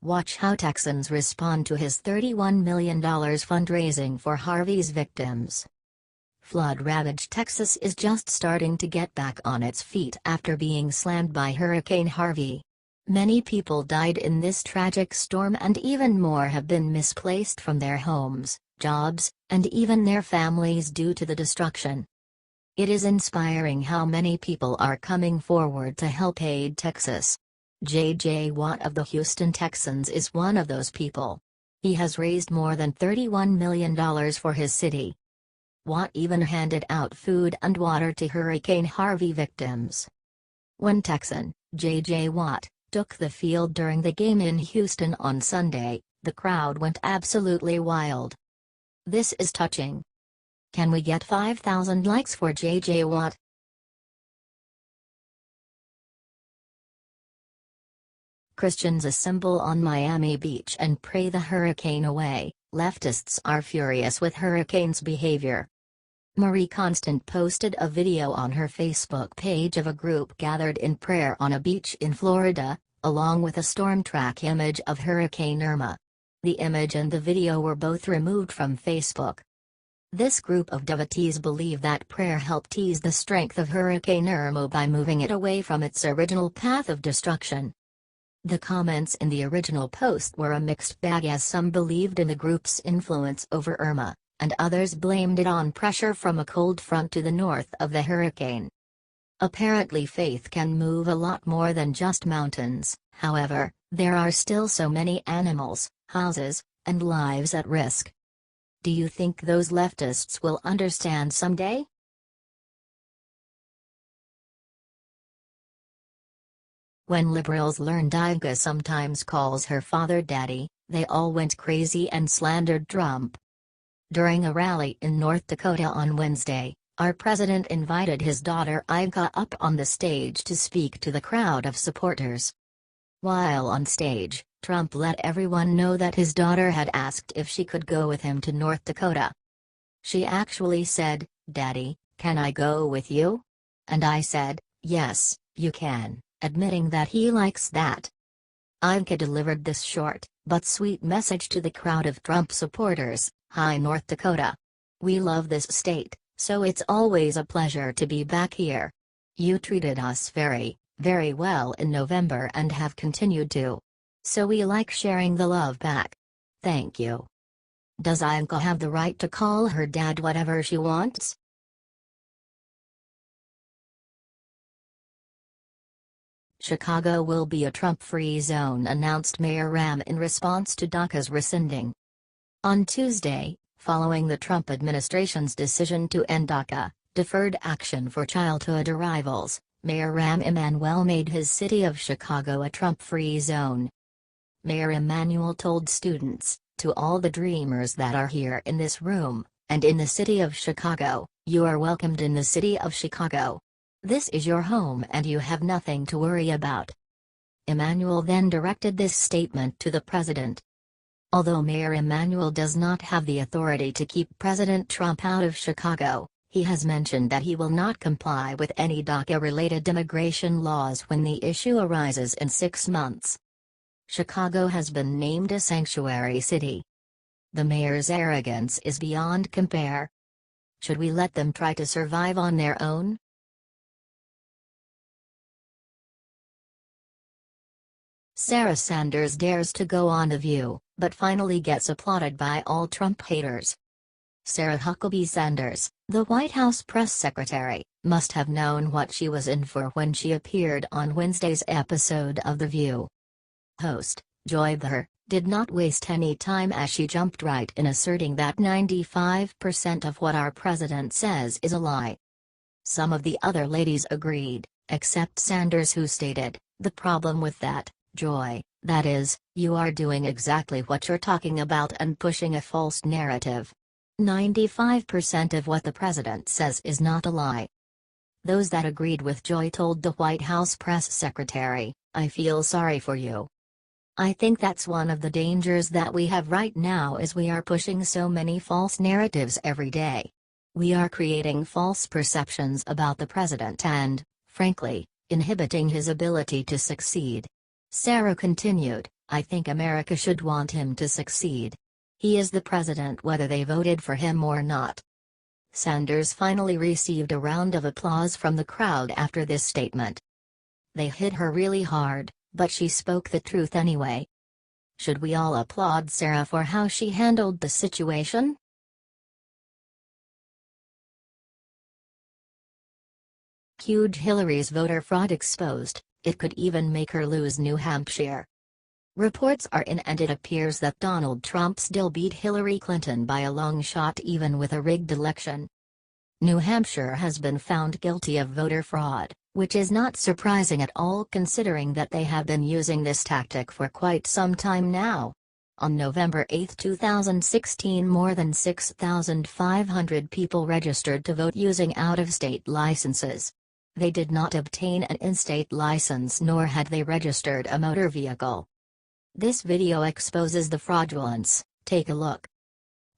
Watch how Texans respond to his $31 million fundraising for Harvey's victims. Flood-ravaged Texas is just starting to get back on its feet after being slammed by Hurricane Harvey. Many people died in this tragic storm, and even more have been misplaced from their homes, jobs, and even their families due to the destruction. It is inspiring how many people are coming forward to help aid Texas. J.J. Watt of the Houston Texans is one of those people. He has raised more than $31 million for his city. Watt even handed out food and water to Hurricane Harvey victims. When Texan J.J. Watt took the field during the game in Houston on Sunday, the crowd went absolutely wild. This is touching. Can we get 5,000 likes for J.J. Watt? Christians assemble on Miami Beach and pray the hurricane away. Leftists are furious with hurricane's behavior. Marie Constant posted a video on her Facebook page of a group gathered in prayer on a beach in Florida, along with a storm track image of Hurricane Irma. The image and the video were both removed from Facebook. This group of devotees believe that prayer helped ease the strength of Hurricane Irma by moving it away from its original path of destruction. The comments in the original post were a mixed bag, as some believed in the group's influence over Irma, and others blamed it on pressure from a cold front to the north of the hurricane. Apparently faith can move a lot more than just mountains. However, there are still so many animals, houses, and lives at risk. Do you think those leftists will understand someday? When liberals learned Ivanka sometimes calls her father daddy, they all went crazy and slandered Trump. During a rally in North Dakota on Wednesday, our president invited his daughter Ivanka up on the stage to speak to the crowd of supporters. While on stage, Trump let everyone know that his daughter had asked if she could go with him to North Dakota. She actually said, "Daddy, can I go with you?" And I said, "Yes, you can," admitting that he likes that. Ivanka delivered this short, but sweet message to the crowd of Trump supporters. "Hi North Dakota. We love this state, so it's always a pleasure to be back here. You treated us very, very well in November and have continued to. So we like sharing the love back. Thank you." Does Ivanka have the right to call her dad whatever she wants? Chicago will be a Trump-free zone, announced Mayor Rahm in response to DACA's rescinding. On Tuesday, following the Trump administration's decision to end DACA, Deferred Action for Childhood Arrivals, Mayor Rahm Emanuel made his city of Chicago a Trump-free zone. Mayor Emanuel told students, "To all the dreamers that are here in this room, and in the city of Chicago, you are welcomed in the city of Chicago. This is your home and you have nothing to worry about." Emanuel then directed this statement to the president. Although Mayor Emanuel does not have the authority to keep President Trump out of Chicago, he has mentioned that he will not comply with any DACA-related immigration laws when the issue arises in 6 months. Chicago has been named a sanctuary city. The mayor's arrogance is beyond compare. Should we let them try to survive on their own? Sarah Sanders dares to go on The View, but finally gets applauded by all Trump haters. Sarah Huckabee Sanders, the White House press secretary, must have known what she was in for when she appeared on Wednesday's episode of The View. Host, Joy Behar, did not waste any time as she jumped right in, asserting that 95% of what our president says is a lie. Some of the other ladies agreed, except Sanders, who stated, "The problem with that, Joy, that is, you are doing exactly what you're talking about and pushing a false narrative. 95% of what the president says is not a lie." Those that agreed with Joy told the White House press secretary, "I feel sorry for you. I think that's one of the dangers that we have right now, is we are pushing so many false narratives every day. We are creating false perceptions about the president and, frankly, inhibiting his ability to succeed." Sarah continued, I think America should want him to succeed. He is the president whether they voted for him or not." Sanders finally received a round of applause from the crowd after this statement. "They hit her really hard, but she spoke the truth anyway. Should we all applaud Sarah for how she handled the situation?" Huge Hillary's voter fraud exposed, it could even make her lose New Hampshire. Reports are in and it appears that Donald Trump still beat Hillary Clinton by a long shot even with a rigged election. New Hampshire has been found guilty of voter fraud, which is not surprising at all considering that they have been using this tactic for quite some time now. On November 8, 2016, more than 6,500 people registered to vote using out-of-state licenses. They did not obtain an in-state license nor had they registered a motor vehicle. This video exposes the fraudulence. Take a look.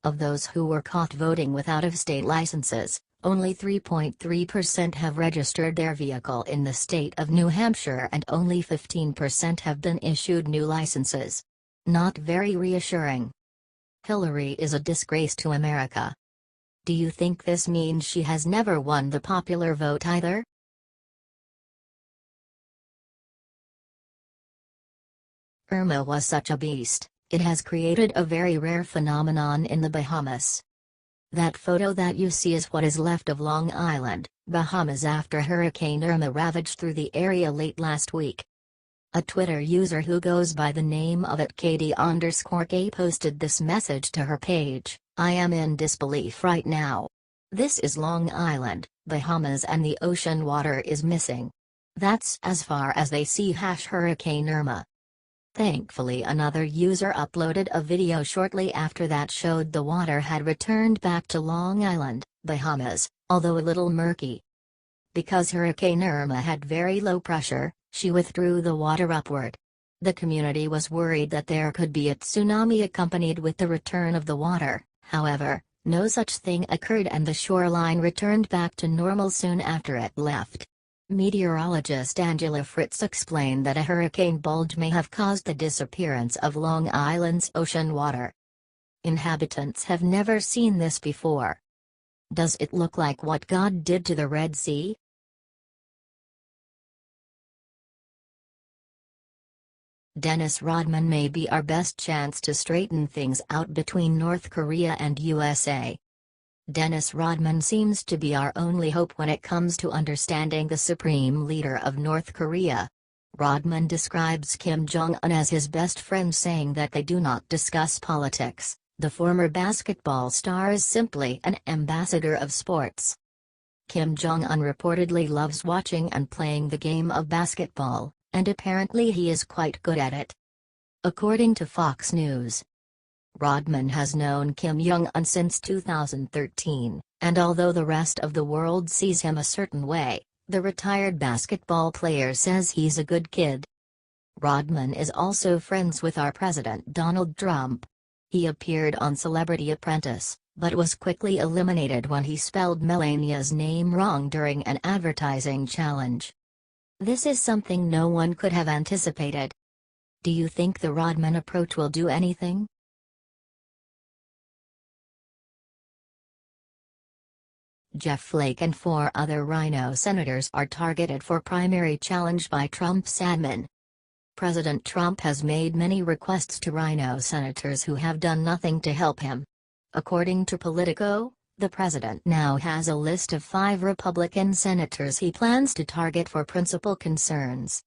Of those who were caught voting with out-of-state licenses, only 3.3% have registered their vehicle in the state of New Hampshire and only 15% have been issued new licenses. Not very reassuring. Hillary is a disgrace to America. Do you think this means she has never won the popular vote either? Irma was such a beast, it has created a very rare phenomenon in the Bahamas. That photo that you see is what is left of Long Island, Bahamas after Hurricane Irma ravaged through the area late last week. A Twitter user who goes by the name of @Katie_K posted this message to her page: "I am in disbelief right now. This is Long Island, Bahamas, and the ocean water is missing. That's as far as they see #Hurricane Irma." Thankfully, another user uploaded a video shortly after that showed the water had returned back to Long Island, Bahamas, although a little murky. Because Hurricane Irma had very low pressure, she withdrew the water upward. The community was worried that there could be a tsunami accompanied with the return of the water. However, no such thing occurred and the shoreline returned back to normal soon after it left. Meteorologist Angela Fritz explained that a hurricane bulge may have caused the disappearance of Long Island's ocean water. Inhabitants have never seen this before. Does it look like what God did to the Red Sea? Dennis Rodman may be our best chance to straighten things out between North Korea and USA. Dennis Rodman seems to be our only hope when it comes to understanding the supreme leader of North Korea. Rodman describes Kim Jong-un as his best friend, saying that they do not discuss politics. The former basketball star is simply an ambassador of sports. Kim Jong-un reportedly loves watching and playing the game of basketball, and apparently he is quite good at it. According to Fox News, Rodman has known Kim Jong-un since 2013, and although the rest of the world sees him a certain way, the retired basketball player says he's a good kid. Rodman is also friends with our President Donald Trump. He appeared on Celebrity Apprentice, but was quickly eliminated when he spelled Melania's name wrong during an advertising challenge. This is something no one could have anticipated. Do you think the Rodman approach will do anything? Jeff Flake and 4 other Rhino senators are targeted for primary challenge by Trump's admin. President Trump has made many requests to Rhino senators who have done nothing to help him. According to Politico, the president now has a list of 5 Republican senators he plans to target for principal concerns.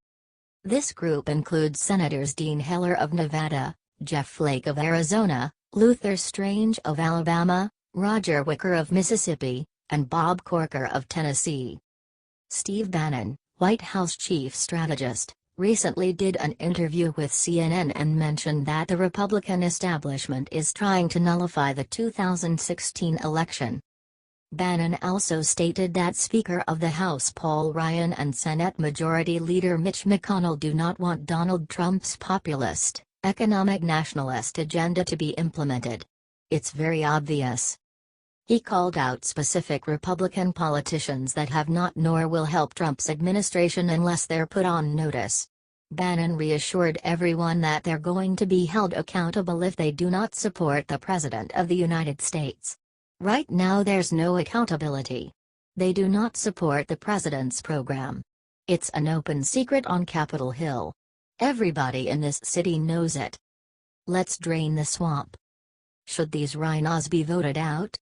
This group includes Senators Dean Heller of Nevada, Jeff Flake of Arizona, Luther Strange of Alabama, Roger Wicker of Mississippi, and Bob Corker of Tennessee. Steve Bannon, White House chief strategist, recently did an interview with CNN and mentioned that the Republican establishment is trying to nullify the 2016 election. Bannon also stated that Speaker of the House Paul Ryan and Senate Majority Leader Mitch McConnell do not want Donald Trump's populist, economic nationalist agenda to be implemented. It's very obvious. He called out specific Republican politicians that have not nor will help Trump's administration unless they're put on notice. Bannon reassured everyone that they're going to be held accountable if they do not support the President of the United States. Right now there's no accountability. They do not support the President's program. It's an open secret on Capitol Hill. Everybody in this city knows it. Let's drain the swamp. Should these rhinos be voted out?